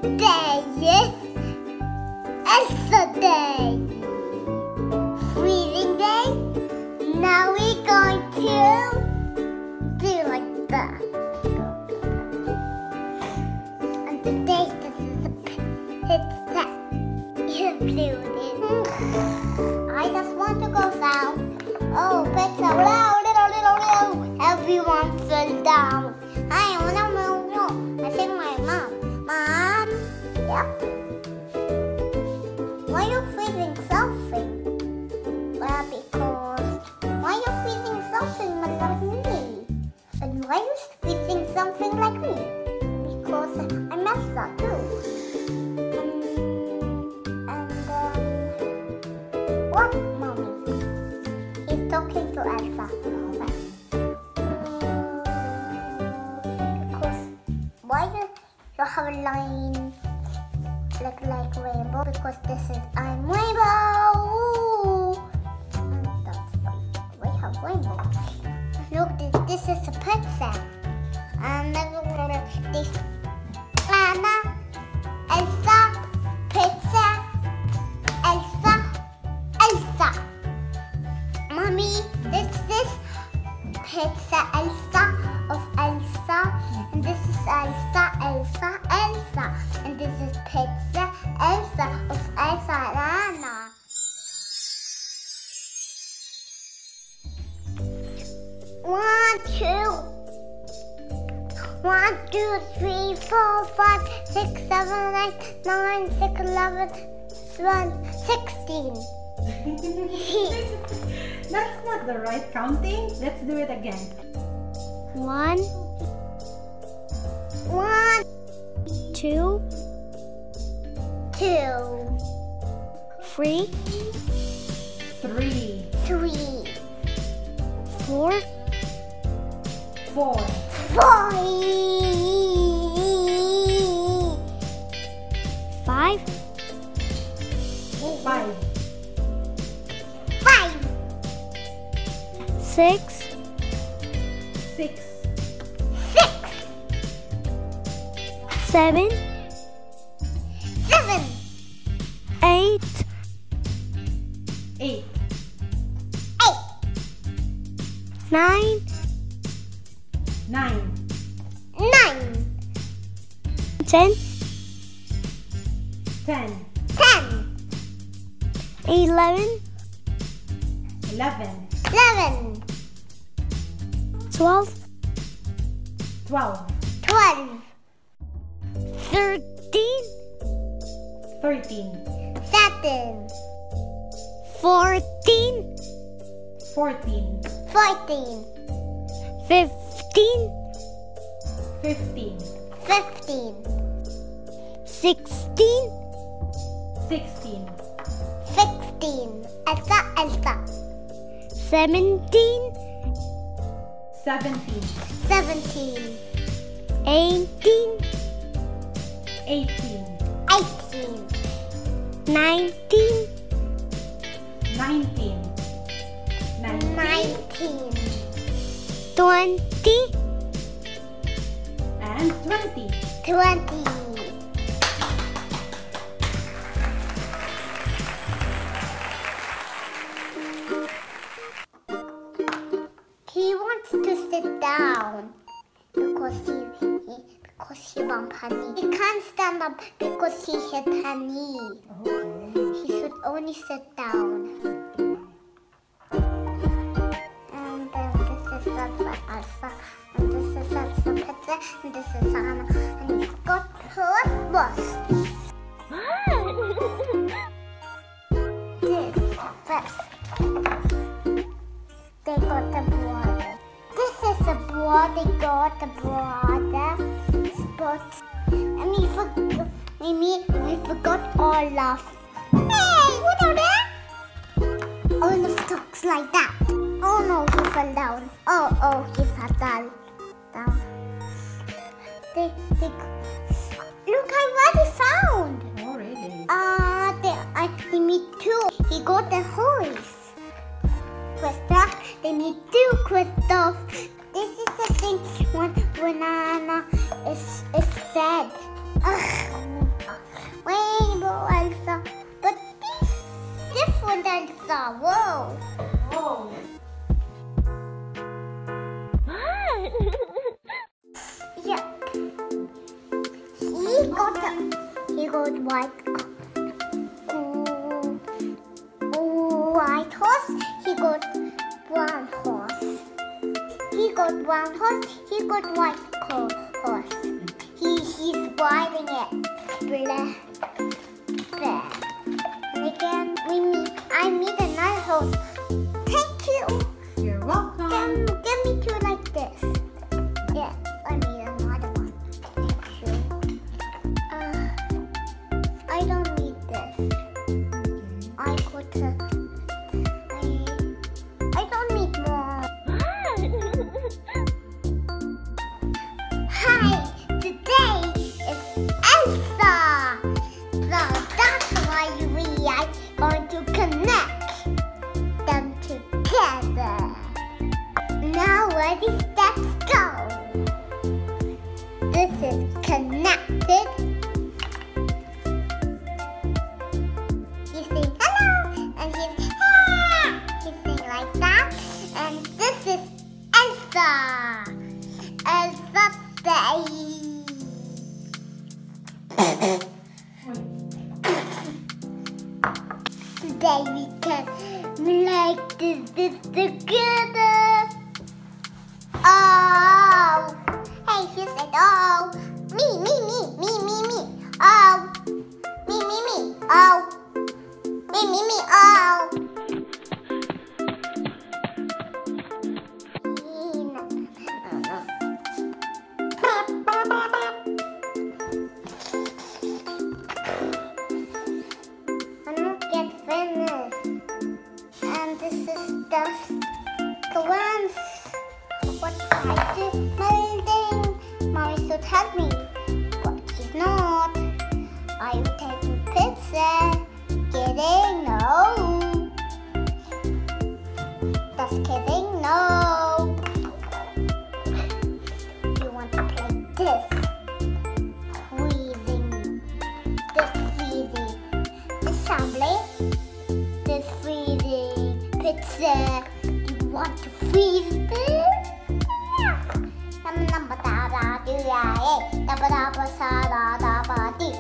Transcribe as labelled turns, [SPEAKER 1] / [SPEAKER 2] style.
[SPEAKER 1] Today is Elsa Day. Reading Day. Now we're going to do like that. And today this is a pizza included. I just want to go down. Oh, pizza! Everyone fell down. I think my mom. Mom? Yep. Why are you freezing something? Well, because why are you freezing something like me? And why are you freezing something like me? Because I messed up too. What, Mommy? He's talking to Elsa. Why do you have a line like rainbow? Because this is I'm rainbow. Ooh. And that's why we have rainbow. Look, this is a pizza. And this Anna, Elsa, pizza, Elsa, Elsa. Mommy, this is pizza Elsa of Elsa. And this is Elsa, Elsa, Elsa. And this is pizza Elsa of Elsa and Anna. One, two, 3, 4, 5, 6, 7, 8, 9, 6, 11, 12, 16.
[SPEAKER 2] That's not the right counting. Let's do it again.
[SPEAKER 1] 1, 2, 3, 4, 5, 6, 7, 8, 9, 10, 11, 12, 13, 14, 15, 16, Elsa, 17, 18, 19, 20,
[SPEAKER 2] and 20.
[SPEAKER 1] 20. He wants to sit down because he bumped her knee. He can't stand up because he hit her knee.
[SPEAKER 2] Okay.
[SPEAKER 1] He should only sit down. And this is Elsa, and this is Elsa pizza, and this is Anna, and he's got her bus. They got the brother. This is the brother. They got the brother. But and we forgot all of. Hey, what are that? All of talks like that. Oh no, he fell down. Oh, he fell down. Look, I already found.
[SPEAKER 2] Oh, really?
[SPEAKER 1] He need 2. He got the horse. They need 2 crystals. This is the thing when Anna is fed. Ugh. Whoa.
[SPEAKER 2] Whoa.
[SPEAKER 1] Yep. He got white horse. He got brown horse. He got brown horse. He got white horse. He's riding it. Black. And again, I meet another horse. Thank you.
[SPEAKER 2] You're welcome.
[SPEAKER 1] Give me two like this. Yeah, I need another one. Thank you. I don't need this. I don't need more. Hi, today is Elsa. So that's why we are going to connect them together. Now ready, let's go. This is connected. You sing hello, and he's sing like that. And this is Elsa. Elsa say. Today we can make this together. Oh, hey, he said, oh, me. Oh, me. Oh, me. Oh. I'm not yet finished. And this is just the ones. What I do building. Mommy still tell me, but she's not. Are you taking pizza? Kidding? No. Just kidding? No. You want to play this? Freezing. This freezing. Assembly. This freezing. Pizza. You want to freeze this? Number da da do ya, eh? Da ba da ba sa da da ba dee.